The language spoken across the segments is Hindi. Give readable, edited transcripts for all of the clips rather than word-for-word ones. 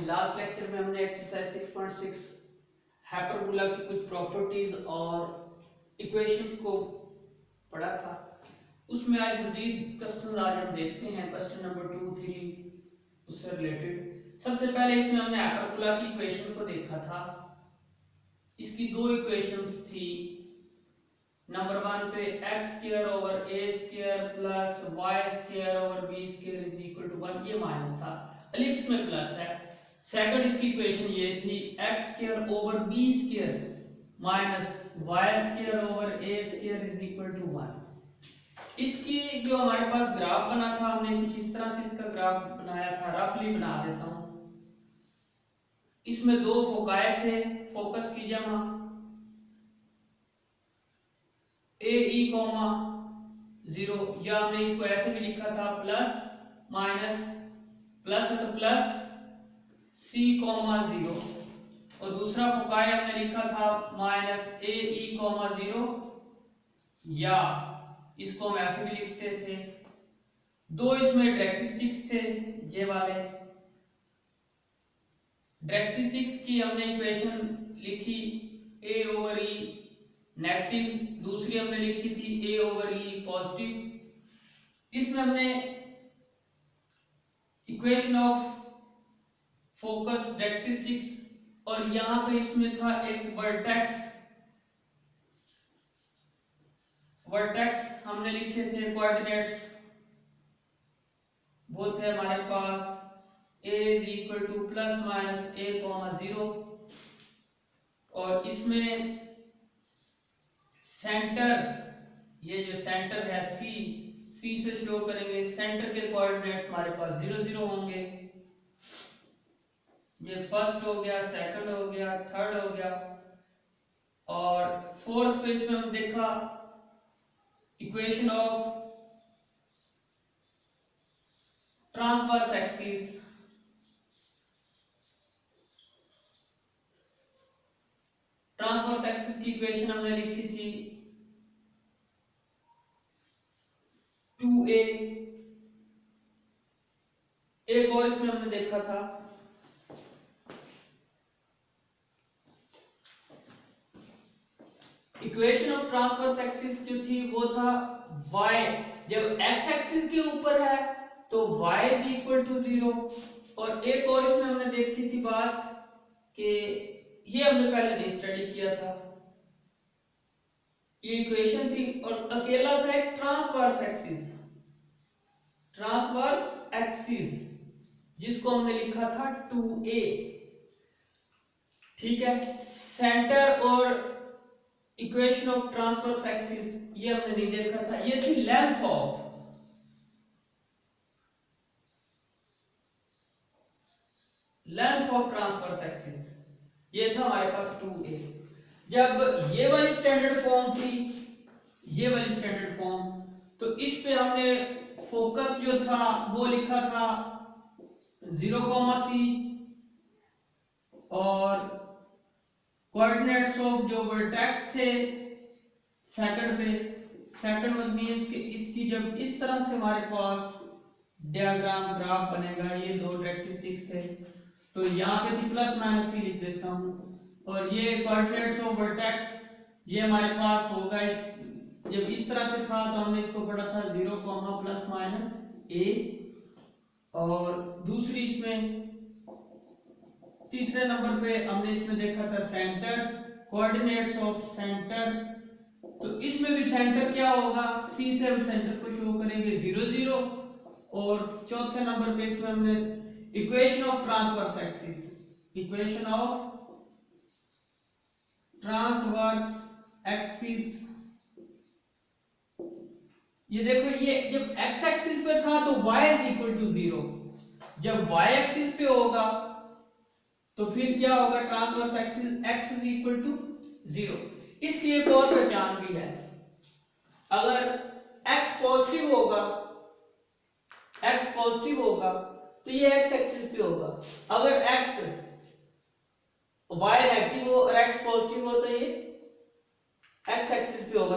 लास्ट लेक्चर में हमने एक्सरसाइज 6.6 हाइपरबोला की कुछ प्रॉपर्टीज और इक्वेशंस को पढ़ा था। उसमें आज मजीद क्वेश्चन आज हम देखते हैं, क्वेश्चन नंबर 2, 3 उससे रिलेटेड। सबसे पहले इसमें हमने हाइपरबोला की इक्वेशन को देखा था। इसकी दो इक्वेशंस थी। नंबर 1 पे x² over a² plus y² over b² is equal to 1, ये माइनस था, एलिप्स में प्लस है। सेकंड इसकी इक्वेशन ये थी x² over b² minus y² over a² is equal to 1। इसकी जो हमारे पास ग्राफ बना था, हमने कुछ इस तरह से इसका ग्राफ बनाया था, रफली बना देता हूं। इसमें दो फोकाई थे, फोकस कीजिए वहां, AE, 0, या हमने इसको ऐसे भी लिखा था प्लस माइनस, प्लस है तो प्लस C, 0, और दूसरा फोकाई हमने लिखा था माइनस AE, 0, या इसको हम ऐसे भी लिखते थे। दो इसमें डायरेक्ट्रिस्टिक्स थे, ये वाले डायरेक्ट्रिस्टिक्स की हमने इक्वेशन लिखी A ओवर E नेगेटिव, दूसरी हमने लिखी थी A ओवर E पॉजिटिव। इसमें हमने इक्वेशन ऑफ फोकस डायरेक्ट्रिस्टिक्स, और यहां पे इसमें था एक वर्टेक्स हमने लिखे थे, कोऑर्डिनेट्स वो थे हमारे पास a is equal to plus minus a, 0, और इसमें सेंटर, ये जो सेंटर है C से शो करेंगे, सेंटर के कोऑर्डिनेट्स हमारे पास 0, 0 होंगे। ये फर्स्ट हो गया, सेकंड हो गया, थर्ड हो गया, और फोर्थ पे इसमें हम देखा equation of transverse axis. Transverse axis की इक्वेशन हमने लिखी थी 2a। एक और इसमें हमने देखा था इक्वेशन ऑफ ट्रांसवर्स एक्सिस जो थी वो था y, जब x एक्सिस के ऊपर है तो y इज इक्वल टू 0। और एक और इसमें हमने देखी थी बात कि ये हमने पहले नहीं स्टडी किया था, ये इक्वेशन थी, और अकेला था एक ट्रांसवर्स एक्सिस जिसको हमने लिखा था 2a। ठीक है, सेंटर और इक्वेशन ऑफ ट्रांसवर्स एक्सिस ये हमने नहीं देखा था, ये थी लेंथ ऑफ ट्रांसवर्स एक्सिस, ये था हमारे पास 2a। जब ये वाली स्टैंडर्ड फॉर्म थी, ये वाली स्टैंडर्ड फॉर्म, तो इस पे हमने फोकस जो था वो लिखा था 0, C, और कोऑर्डिनेट्स ऑफ जो वर्टेक्स थे सेकंड पे, सेकंड वन मींस कि इसकी जब इस तरह से हमारे पास डायग्राम ग्राफ बनेगा, ये दो डायरेक्ट्रिस्टिक्स थे, तो यहाँ पे थी प्लस माइनस C लिख देता हूँ, और ये कोऑर्डिनेट्स ऑफ वर्टेक्स ये हमारे पास होगा जब इस तरह से था तो हमने इसको पढ़ा था 0, प्लस माइनस A, और दूसरी इसमें तीसरे नंबर पे हमने इसमें देखा था सेंटर, कोऑर्डिनेट्स ऑफ सेंटर, तो इसमें भी सेंटर क्या होगा, C से हम सेंटर को शो करेंगे 0, 0, और चौथे नंबर पे इसमें हमने equation of transverse axis, equation of transverse axis, ये देखो, ये जब x एक्सिस पे था तो y इज इक्वल टू 0, जब y एक्सिस पे होगा तो फिर क्या होगा, transverse axis x is equal to 0। इसकी एक और पहचान भी है, अगर x पॉजिटिव होगा तो ये x एक्सिस पे होगा, अगर y नेगेटिव हो और x पॉजिटिव हो तो ये x एक्सिस पे होगा।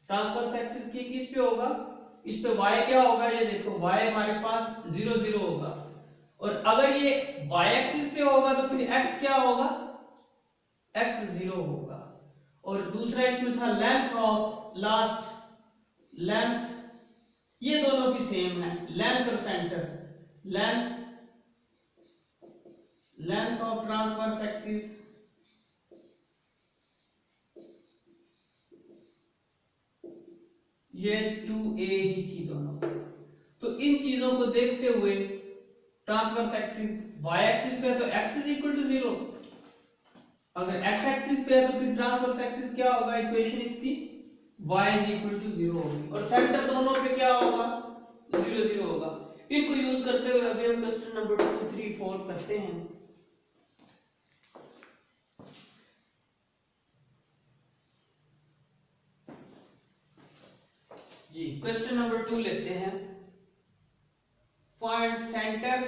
ट्रांसवर्स एक्सिस की किस पे होगा, इस पे y क्या होगा, ये देखो y हमारे पास 0, 0 होगा, और अगर ये y एक्सिस पे होगा तो फिर x क्या होगा, x 0 होगा। और दूसरा इसमें था लेंथ ऑफ लास्ट, लेंथ ये दोनों की सेम है, लेंथ और centre, length of transverse axis ये 2a ही थी दोनों। तो इन चीजों को देखते हुए ट्रांसवर्स एक्सिस y एक्सिस पे है तो x इज इक्वल टू 0, अगर x एक्सिस पे है तो फिर ट्रांसवर्स एक्सिस क्या होगा, इक्वेशन इसकी y इज इक्वल टू 0 होगी, और सेंटर दोनों पे क्या होगा, 0 0 होगा। इनको यूज करते हुए अभी हम क्वेश्चन नंबर 2 3 4 करते हैं। जी क्वेश्चन नंबर 2 लेते हैं। Find centre,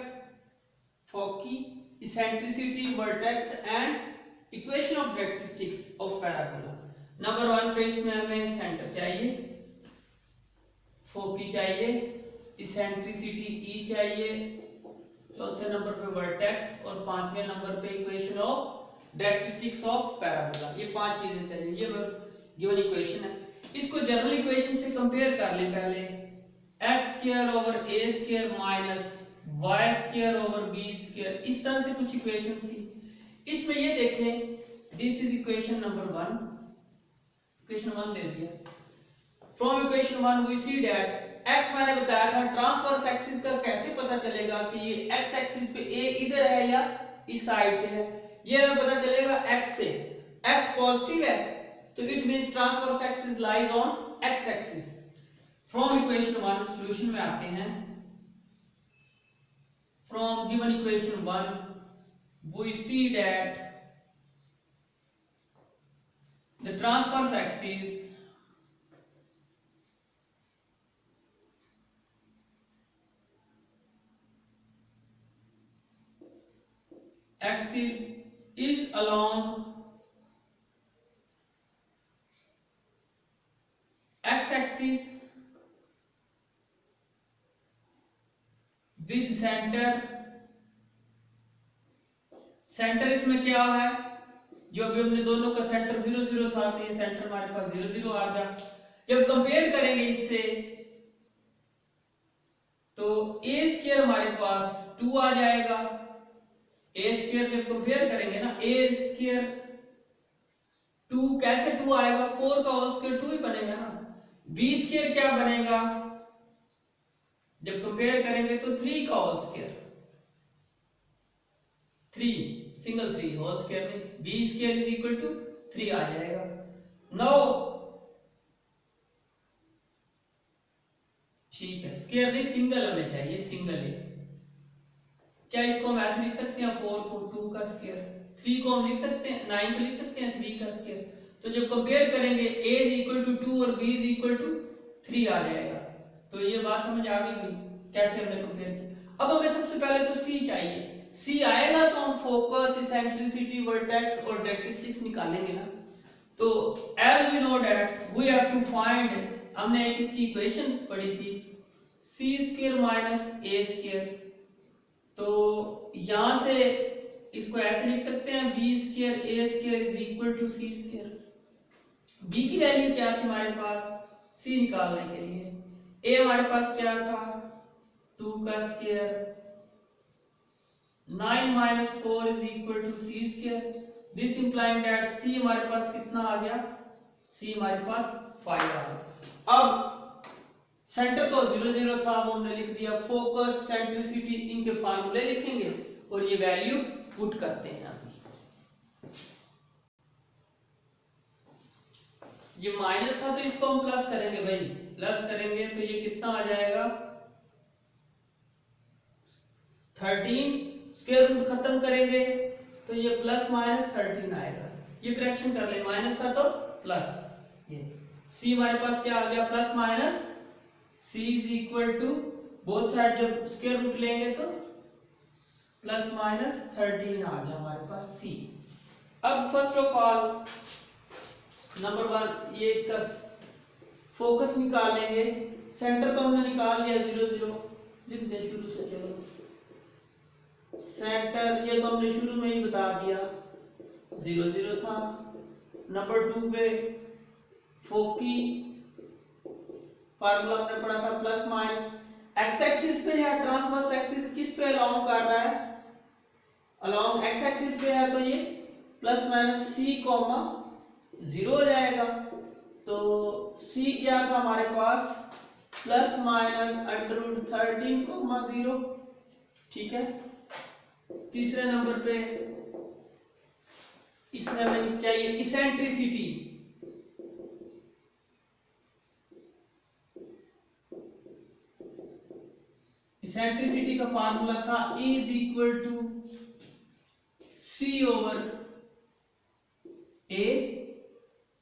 foci, eccentricity, vertex and equation of characteristics of parabola. Number 1 पे इसमें हमें सेंटर चाहिए, फोकी चाहिए, इसेंट्रिसिटी ई चाहिए, चौथे नंबर पे वर्टेक्स और पांचवें नंबर पे equation of characteristics of parabola. ये 5 चीजें चाहिए, ये गिवन इक्वेशन है। इसको जनरल इक्वेशन से कंपेयर कर लें पहले, x square over a square minus y square over b square, इस तरह से कुछ इक्वेशंस थी। इसमें ये देखें, this is equation number 1, equation 1 ले लिया। From equation 1 we see that x मैंने बताया था ट्रांसवर्स एक्सिस का कैसे पता चलेगा कि ये x एक्सिस पे a इधर है या इस साइड पे है, ये हमें पता चलेगा x से। x पॉजिटिव है तो it means transverse axis lies on x axis. From equation 1 solution में आते हैं। From given equation 1 we see that the transverse axis is along x axis with center। Centre इसमें क्या है, जो अभी हमने दोनों का सेंटर 0 0 था तो ये सेंटर हमारे पास 0 0 आ गया। जब कंपेयर करेंगे इससे तो a स्क्वायर हमारे पास 2 आ जाएगा। a स्क्वायर जब कंपेयर करेंगे ना, a स्क्वायर 2 कैसे 2 आएगा, 4 का होल स्क्वायर 2 ही बनेगा ना। b स्क्वायर क्या बनेगा जब कंपेयर करेंगे तो 3 का whole square, 3 single 3 whole square नहीं, b square is equal to 3 आ जाएगा। नो ठीक है, स्क्वायर नहीं सिंगल हमें चाहिए, सिंगल है। क्या इसको हम ऐसे लिख सकते हैं, 4 को 2 का स्क्वायर, 3 को हम लिख सकते हैं, 9 को लिख सकते हैं 3 का स्क्वायर। तो जब कंपेयर करेंगे a इज इक्वल टू 2 और b इज इक्वल टू 3 आ जाएगा। तो ये बात समझ आ गई भाई कैसे हमने कंपेयर किया। अब हमें सबसे पहले तो c चाहिए, c आएगा तो हम फोकस, इसेंट्रिसिटी, वर्टेक्स और कैरेक्टरिस्टिक्स निकालेंगे ना। तो as we know that we have to find, हमने एक इसकी इक्वेशन पढ़ी थी c square minus a square. तो यहां से इसको ऐसे लिख सकते हैं b square a square is equal to c square. b की वैल्यू क्या थी हमारे पास, c निकालने के लिए a हमारे पास क्या था 2 का square, 9 minus 4 is equal to c square. This implying that c हमारे पास कितना आ गया, c हमारे पास 5 आ गया। अब सेंटर तो 0 0 था वो हमने लिख दिया, फोकस, सेंट्रिसिटी इनके फार्मूले लिखेंगे और ये वैल्यू पुट करते हैं। ये माइनस था तो इसको हम प्लस करेंगे भाई, प्लस करेंगे तो ये कितना आ जाएगा 13, स्क्वायर रूट खत्म करेंगे तो ये प्लस माइनस 13 आएगा। ये करेक्शन कर ले, माइनस था तो प्लस, ये c हमारे पास क्या आ गया plus minus, c is equal to both side जब स्क्वायर रूट लेंगे तो प्लस माइनस 13 आ गया हमारे पास c। अब फर्स्ट ऑफ ऑल नंबर 1 ये इसका फोकस निकाल लेंगे, सेंटर तो हमने निकाल लिया 0 0, लिख दे शुरू से। चलो सेंटर ये तो हमने शुरू में ही बता दिया 0 0 था। नंबर 2 पे फोकी फार्मूला हमने पढ़ा था प्लस माइनस। एक्स एक्सिस पे है, ट्रांसवर्स एक्सिस किस पे अलोंग कर रहा है, अलोंग एक्स एक्सिस पे है, तो ये प्लस माइनस सी कॉमा 0 हो जाएगा। तो सी क्या था हमारे पास, plus minus under root 13 comma 0। ठीक है। तीसरे नंबर पे इसमें हमें चाहिए इसेंट्रिसिटी। इसेंट्रिसिटी का फार्मूला था E is equal to C over A.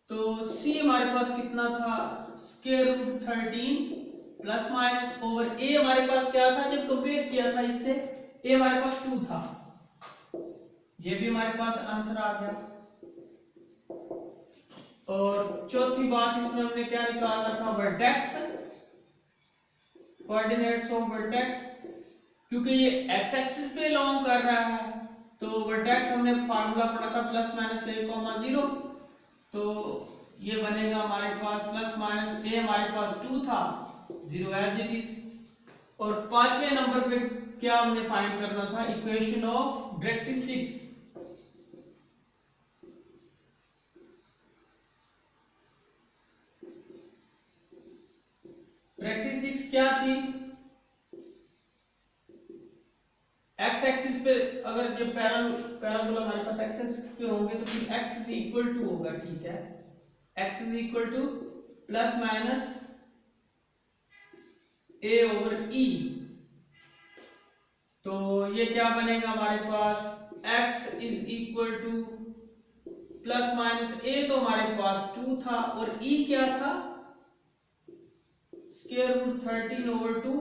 तो C हमारे पास कितना था, square root 13 plus minus over A हमारे पास क्या था, जब कंपेयर किया था इससे ए हमारे पास 2 था, ये भी हमारे पास आंसर आ गया। और चौथी बात इसमें हमने क्या निकालना था, वर्टेक्स, कोऑर्डिनेट्स ऑफ वर्टेक्स, क्योंकि ये एक्स एक्सिस पे लॉन्ग कर रहा है तो वर्टेक्स हमने फार्मूला पढ़ा था प्लस माइनस ए कॉमा 0। तो ये बनेगा हमारे पास प्लस माइनस ए हमारे पास 2 था, 0 एज इट इज। और पांचवें नंबर पे क्या हमने फाइंड करना था, इक्वेशन ऑफ डायरेक्ट्रिक्स। डायरेक्ट्रिक्स क्या थी, एक्स एक्सिस पे अगर जब पैराबोला हमारे पास एक्स एक्सिस पे होंगे तो फिर एक्स इज इक्वल टू होगा, ठीक है, x is equal to plus minus a over e. तो ये क्या बनेगा हमारे पास, x is equal to plus minus a तो हमारे पास 2 था और ई क्या था, स्क्वायर रूट 13 ओवर 2।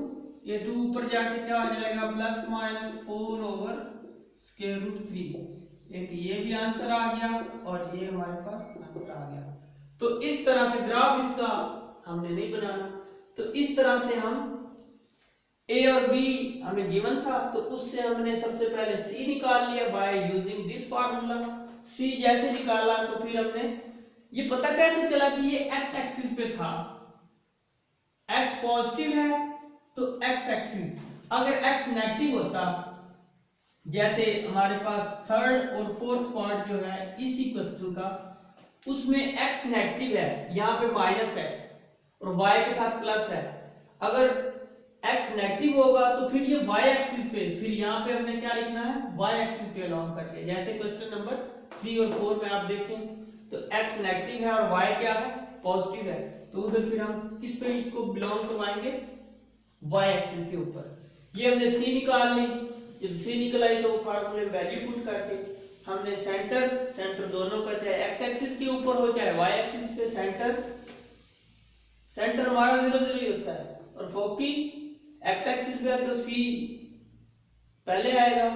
ये 2 ऊपर जाके क्या आ जाएगा, plus minus 4 over square root 3। एक ये भी आंसर आ गया और ये हमारे पास आंसर आ गया। तो इस तरह से ग्राफ इसका हमने नहीं बनाना, तो इस तरह से हम ए और बी हमें गिवन था तो उससे हमने सबसे पहले सी निकाल लिया बाय यूजिंग दिस फार्मूला। सी जैसे निकाला तो फिर हमने ये पता कैसे चला कि ये एक्स एक्सिस पे था, एक्स पॉजिटिव है तो एक्स एक्सिस, अगर एक्स नेगेटिव होता जैसे हमारे पास थर्ड और फोर्थ पार्ट जो है इसी क्वेश्चन का, उसमें एक्स नेगेटिव है, यहाँ पे माइनस है और वाई के साथ प्लस है। अगर एक्स नेगेटिव होगा तो फिर ये वाई एक्सिस पे, फिर यहाँ पे हमने क्या लिखना है, वाई एक्सिस पे अलोंग करके, जैसे क्वेश्चन नंबर 3 और 4 में आप देखें तो एक्स नेगेटिव है और वाई क्या है, पॉजिटिव है, तो उधर फिर हम किस पे इसको बिलोंग करवाएंगे, वाई एक्सिस के ऊपर। ये हमने सी निकाल ली, जब सी निकल आई तो फार्मूले वैल्यू पुट करके हमने सेंटर दोनों का चाहे एक्स एक्सिस के ऊपर हो चाहे वाई एक्सिस पे, सेंटर हमारा 0 0 ही होता है और फोकी एक्स एक्सिस पे है तो सी पहले आएगा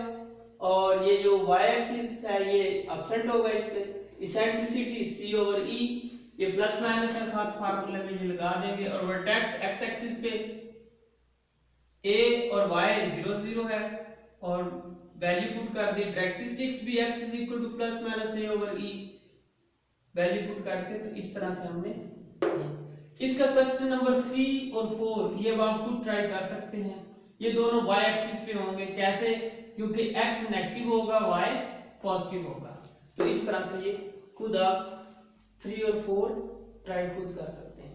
और ये जो वाई एक्सिस है ये एब्सेंट होगा इस पे। इसेंट्रिसिटी सी ओवर ई, ये प्लस माइनस है साथ फार्मूले में ये लगा देंगे और वर्टेक्स एक्स एक्सिस पे ए और वाई 0 0 है और वैल्यू पुट कर दी। डायरेक्ट्रिक्स भी x is equal to plus minus a over E value put करके, तो इस तरह से हमने इसका क्वेश्चन नंबर 3 और 4 ये आप खुद ट्राई कर सकते हैं। ये दोनों y एक्सिस पे होंगे, कैसे, क्योंकि x नेगेटिव होगा y पॉजिटिव होगा, तो इस तरह से ये खुद आप 3 और 4 ट्राई खुद कर सकते हैं।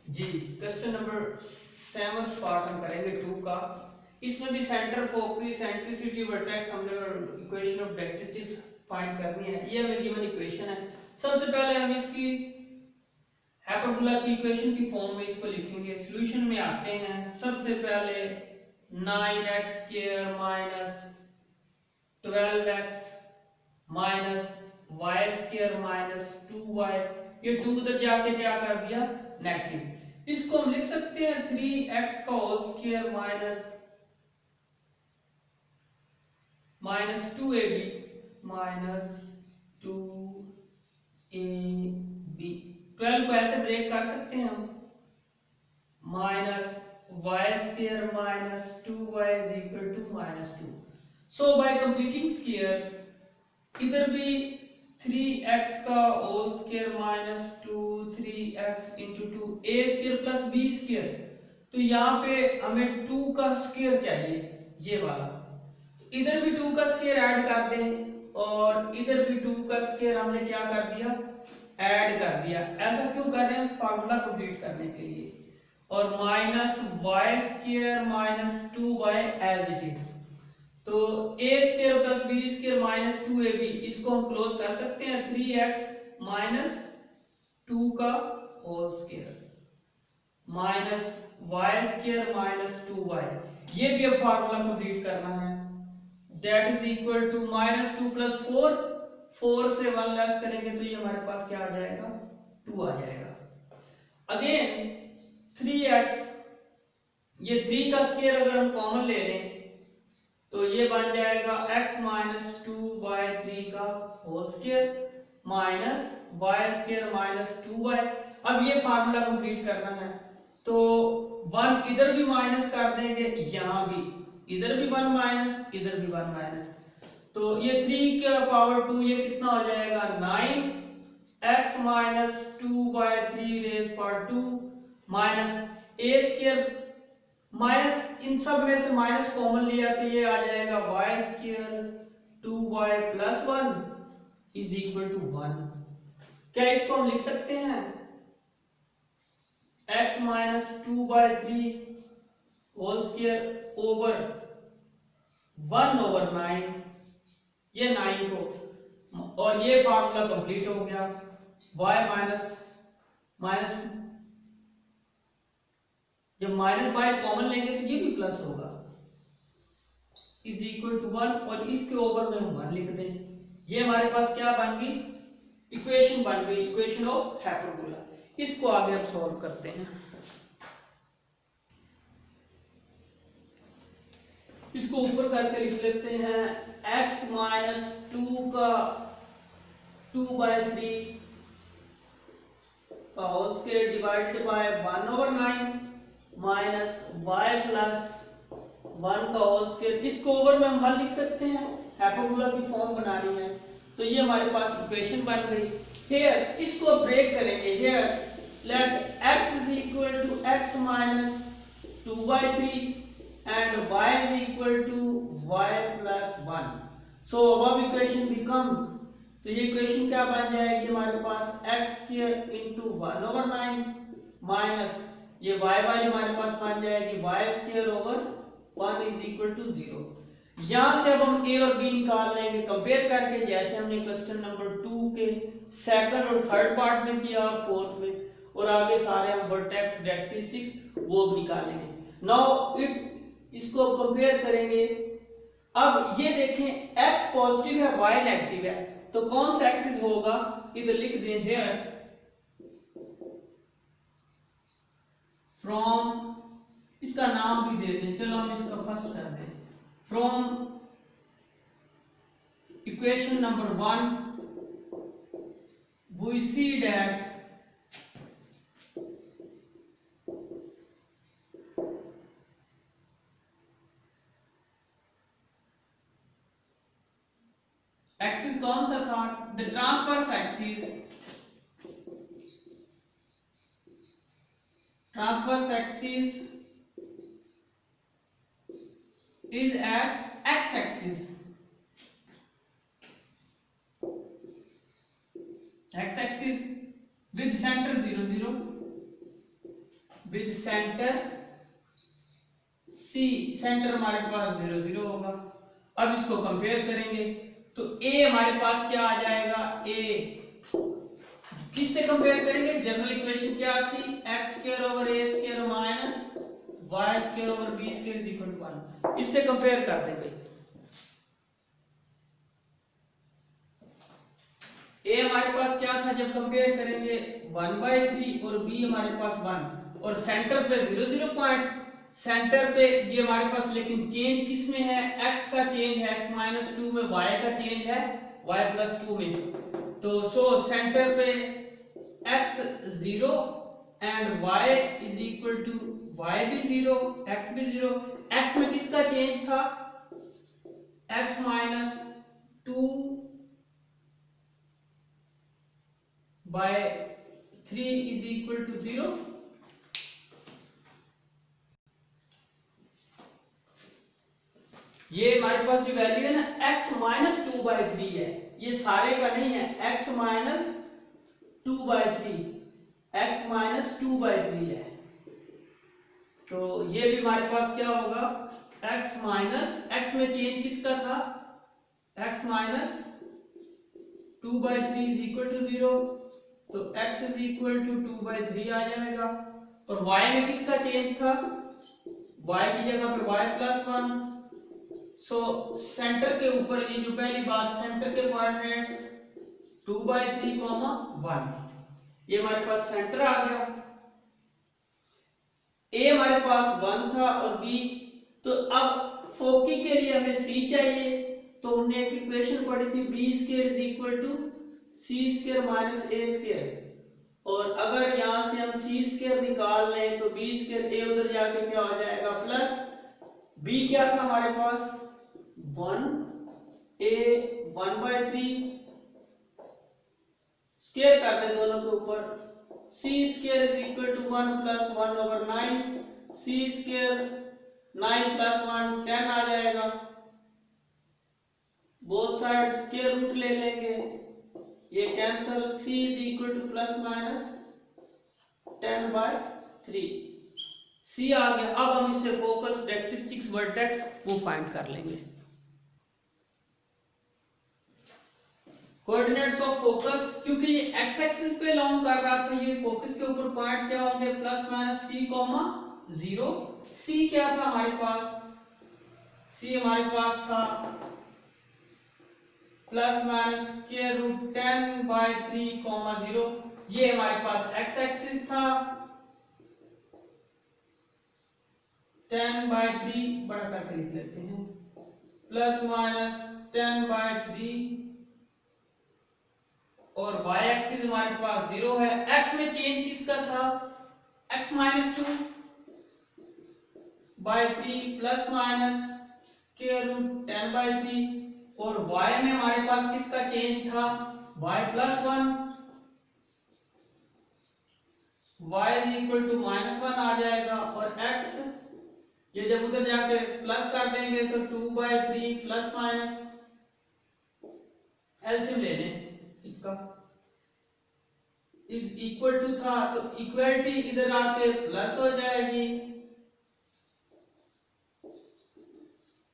जी क्वेश्चन नंबर 7 पार्ट हम करेंगे 2 का। इसमें भी सेंटर, फोकस, सेंट्रिसिटी, वर्टेक्स हमने इक्वेशन ऑफ डायरेक्ट्रिक्स फाइंड करनी है। ये हमें गिवन इक्वेशन है। सबसे पहले हम इसकी हाइपरबोला की इक्वेशन की फॉर्म में इसको लिखेंगे। सॉल्यूशन में आते हैं। सबसे पहले 9x square minus 12x minus y square minus 2y, ये 2 उधर जाके क्या कर दिया, नेगेटिव। इसको हम लिख सकते हैं 3x का whole square minus 2ab minus 2ab, 12 को ऐसे ब्रेक कर सकते हैं हम, minus y square minus 2y is equal to -2। So by completing square इधर भी 3x का whole square minus 2 3x into 2 a square plus b square. तो यहाँ पे हमें 2 का स्क्वायर चाहिए, ये वाला। इधर भी 2 का स्क्वायर ऐड कर दें और इधर भी 2 का स्क्वायर हमने क्या कर दिया, ऐड कर दिया। ऐसा क्यों कर रहे हैं, फार्मूला कंप्लीट करने के लिए। और minus y square minus 2y as it is. तो a square plus b square minus 2ab, इसको हम क्लोज कर सकते हैं 3x माइनस 2 का whole square minus y square minus 2y। ये भी अब फार्मूला कंप्लीट करना है। That is equal to -2 plus 4, 4 से 1 लेस करेंगे तो ये हमारे पास क्या आ जाएगा, 2 आ जाएगा। अगेन 3x, ये 3 का स्क्वायर अगर हम कॉमन ले लें तो ये बन जाएगा x माइनस 2/3 का whole square minus y square minus 2y। अब ये फार्मूला कंप्लीट करना है तो 1 इधर भी माइनस कर देंगे, यहां भी इधर भी 1 माइनस, इधर भी 1 माइनस। तो ये 3 का पावर 2, ये कितना हो जाएगा 9x minus 2/3 raise power 2 minus a square minus, इन सब में से माइनस कॉमन लिया तो ये आ जाएगा y square 2y plus 1 is equal to 1। क्या इसको हम लिख सकते हैं x minus 2/3 whole square over 1/9, ये 9 को, और ये फार्मूला कंप्लीट हो गया। y माइनस जब माइनस बाय कॉमन लेंगे तो ये भी प्लस होगा, इज इक्वल टू 1, और इसके ओवर में हम 1 लिख दें। ये हमारे पास क्या बन गई, इक्वेशन बन गई, इक्वेशन ऑफ हाइपरबोला। इसको आगे हम सॉल्व करते हैं। इसको ऊपर करके लिख लेते हैं x माइनस 2 का 2/3 का whole square divided by 1/9 minus y plus 1 का होल स्क्वायर। इसको ओवर में हम 1 लिख सकते हैं, हाइपरबोला की फॉर्म बनानी है तो ये हमारे पास इक्वेशन बन गई। हियर इसको ब्रेक करेंगे, here let x is equal to x minus 2/3 and y is equal to y plus 1। So अब इक्वेशन बिकम्स, तो ये इक्वेशन क्या बन जाएगी हमारे पास, x स्क्वायर इंटू 1/9 माइनस ये y वाली हमारे पास बन जाएगी y square over 1 is equal to 0। यहां से अब हम a और b निकाल लेंगे कंपेयर करके, जैसे हमने क्वेश्चन नंबर 2 के सेकंड और थर्ड पार्ट में किया और फोर्थ में, और आगे सारे हम वर्टेक्स कैरेक्टरिस्टिक्स वो भी निकालेंगे। नाउ इसको कंपेयर करेंगे। अब ये देखें x पॉजिटिव है y नेगेटिव है, तो कौन सा एक्सिस होगा, इधर लिख दें हियर फ्रॉम, इसका नाम भी दे दें, चलो हम इसका फर्स्ट कर दें, from equation number 1 we see that axis कौन सा था, the transverse axis is at x axis, with center 0 0, with center C, centre हमारे पास 0 0 होगा। अब इसको कंपेयर करेंगे तो a हमारे पास क्या आ जाएगा, a किससे कंपेयर करेंगे, जनरल इक्वेशन क्या थी, x square over a square minus y square over b square is equal to 1, इससे कंपेयर कर देंगे। a हमारे पास क्या था जब कंपेयर करेंगे 1/3 और b हमारे पास 1, और सेंटर पे 0 0 पॉइंट, सेंटर पे ये हमारे पास, लेकिन चेंज किस में है, x का चेंज है x माइनस 2 में, y का चेंज है y प्लस 2 में। तो सो सेंटर पे x 0 and y is equal to y भी 0, x भी 0। x में किसका चेंज था? x minus 2 by 3 is equal to 0। ये हमारे पास जो वैल्यू है ना x माइनस 2/3 है, ये सारे का नहीं है, x माइनस 2/3, x माइनस 2/3 है। तो ये भी हमारे पास क्या होगा, x माइनस, x में चेंज किसका था, x minus 2/3 is equal to 0, तो x इज इक्वल टू 2/3 आ जाएगा। और y में किसका चेंज था, y की जगह पे y प्लस 1। सो सेंटर के ऊपर ये जो पहली बात, सेंटर के कोऑर्डिनेट्स 2/3, 1, ये हमारे पास सेंटर आ गया। a हमारे पास 1 था और b, तो अब फोकी के लिए हमें c चाहिए, तो हमने एक इक्वेशन पढ़ी थी b square is equal to c square minus a square. और अगर यहां से हम c स्क्वायर निकाल लें तो b स्क्वायर a उधर जाके क्या हो जाएगा, प्लस b क्या था हमारे पास 1, a 1/3, स्क्वायर कर दें दोनों के ऊपर, c square is equal to 1 plus 1/9, c square 9 plus 1 10 आ जाएगा। बोथ साइड स्क्वायर रूट ले लेंगे, ये cancel, c is equal to plus minus 10/3, c आ गया। अब हम इससे फोकस, डायरेक्ट्रिक्स, वर्टेक्स वो फाइंड कर लेंगे। कोऑर्डिनेट्स ऑफ फोकस, क्योंकि ये x एक्सिस पे लॉन्ग कर रहा था, ये फोकस के ऊपर पॉइंट क्या होंगे, प्लस माइनस c, 0। c क्या था हमारे पास, c हमारे पास था प्लस माइनस स्क्वायर रूट 10/3, 0। ये हमारे पास x एक्सिस था, 10/3 बड़ा करके लिख लेते हैं, प्लस माइनस 10/3, और y एक्सिस हमारे पास 0 है। x में चेंज किसका था, x minus 2/3 plus minus square root 10/3, और y में हमारे पास किसका चेंज था, y plus 1, y is equal to -1 आ जाएगा। और x ये जब उधर जाके प्लस कर देंगे तो 2/3 प्लस माइनस, एलसीएम ले लें इसका, इज इक्वल टू था, तो इक्वलिटी इधर आके प्लस हो जाएगी,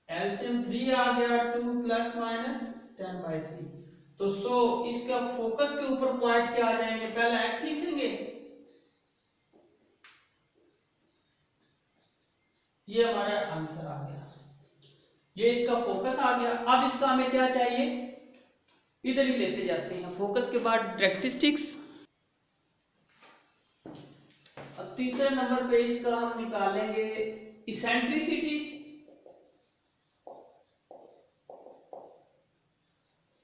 एलसीएम 3 आ गया, 2 प्लस माइनस 10/3। तो सो इसका फोकस के ऊपर पॉइंट क्या आ जाएंगे, पहले x लिखेंगे, ये हमारा आंसर आ गया, ये इसका फोकस आ गया। अब इसका हमें क्या चाहिए, इधर ही लेते जाते हैं, फोकस के बाद डायरेक्ट्रिक्स। अब तीसरे नंबर पे इसका हम निकालेंगे इसेंट्रिसिटी।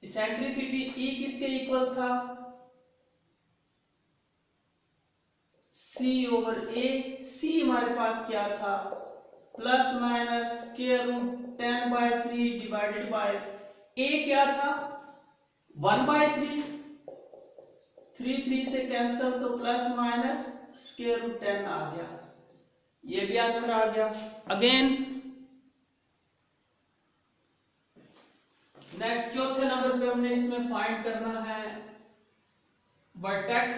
इसेंट्रिसिटी E किसके इक्वल था, C/A। C हमारे पास क्या था, plus minus square root 10/3 divided by A क्या था 1/3, 3 से कैंसल, तो प्लस माइनस स्क्वायर रूट 10 आ गया, ये भी आंसर आ गया। अगेन नेक्स्ट चौथे नंबर पे हमने इसमें फाइंड करना है वर्टेक्स,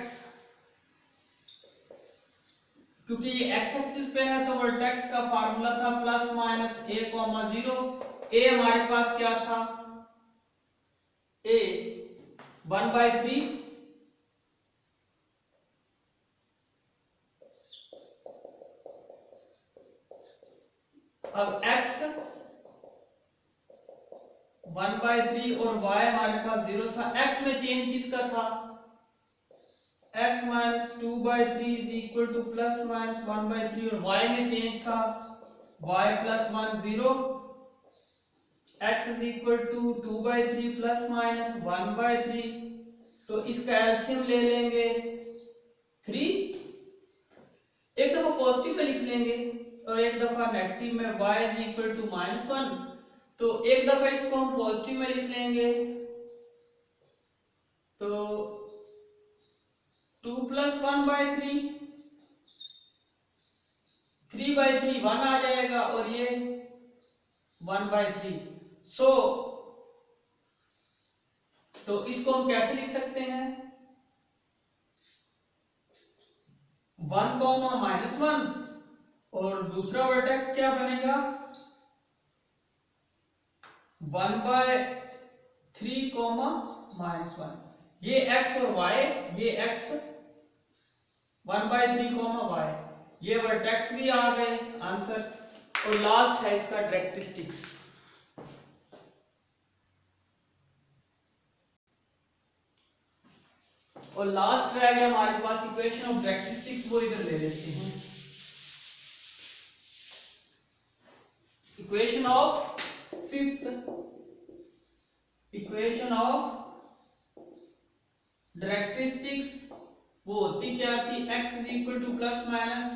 क्योंकि ये x एक्सिस पे है तो वर्टेक्स का फार्मूला था प्लस माइनस a, 0। a हमारे पास क्या था, a 1/3, अब x 1/3 और y हमारे पास 0 था। x में चेंज किसका था, x minus 2/3 is equal to plus minus 1/3, और y में चेंज था y plus 1 0, x is equal to 2/3 plus minus 1/3। तो इसका एलसीएम ले लेंगे, 3, एक दफा पॉजिटिव में लिख लेंगे और एक दफा नेगेटिव में y इज इक्वल टू -1, तो एक दफा इसको हम पॉजिटिव में लिख लेंगे तो 2 + 1/3, 3/3 1 आ जाएगा और ये 1/3। तो इसको हम कैसे लिख सकते हैं, 1, -1 और दूसरा वर्टेक्स क्या बनेगा 1/3, -1। ये x और y, ये x 1/3, y, ये वर्टेक्स भी आ गए आंसर। और लास्ट है इसका डायरेक्ट्रिक्स। और लास्ट रह गया हमारे पास इक्वेशन ऑफ डायरेक्ट्रिक्स, वो इधर ले लेते हैं। Equation of fifth, equation of directrix वो होती क्या थी, x is equal to plus minus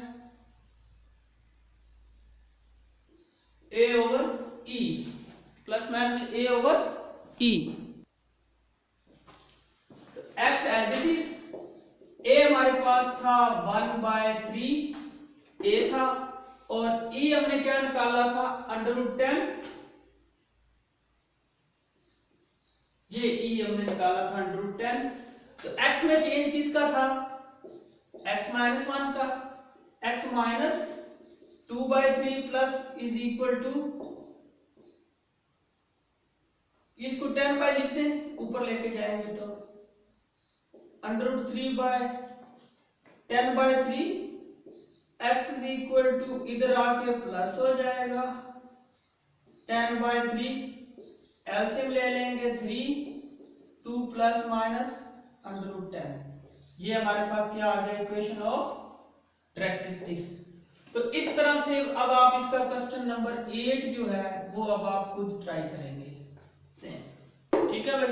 a over e, plus minus a over e। x as it is, a हमारे पास था 1/3 a था और e हमने क्या निकाला था √10, ये e हमने निकाला था √10। तो x में चेंज किसका था, x -1 का, x -2/3 plus is equal to, इसको 10 बाय लिखते हैं, ऊपर लेके जाएंगे तो √3/10/3, x इज इक्वल टू इधर आके प्लस हो जाएगा 10/3, एलसीएम ले लेंगे 3, 2 प्लस माइनस √10। ये हमारे पास क्या आ गया, इक्वेशन ऑफ डायरेक्ट्रिक्स। तो इस तरह से अब आप इसका क्वेश्चन नंबर 8 जो है वो अब आप खुद ट्राई करेंगे सेम, ठीक है भाई।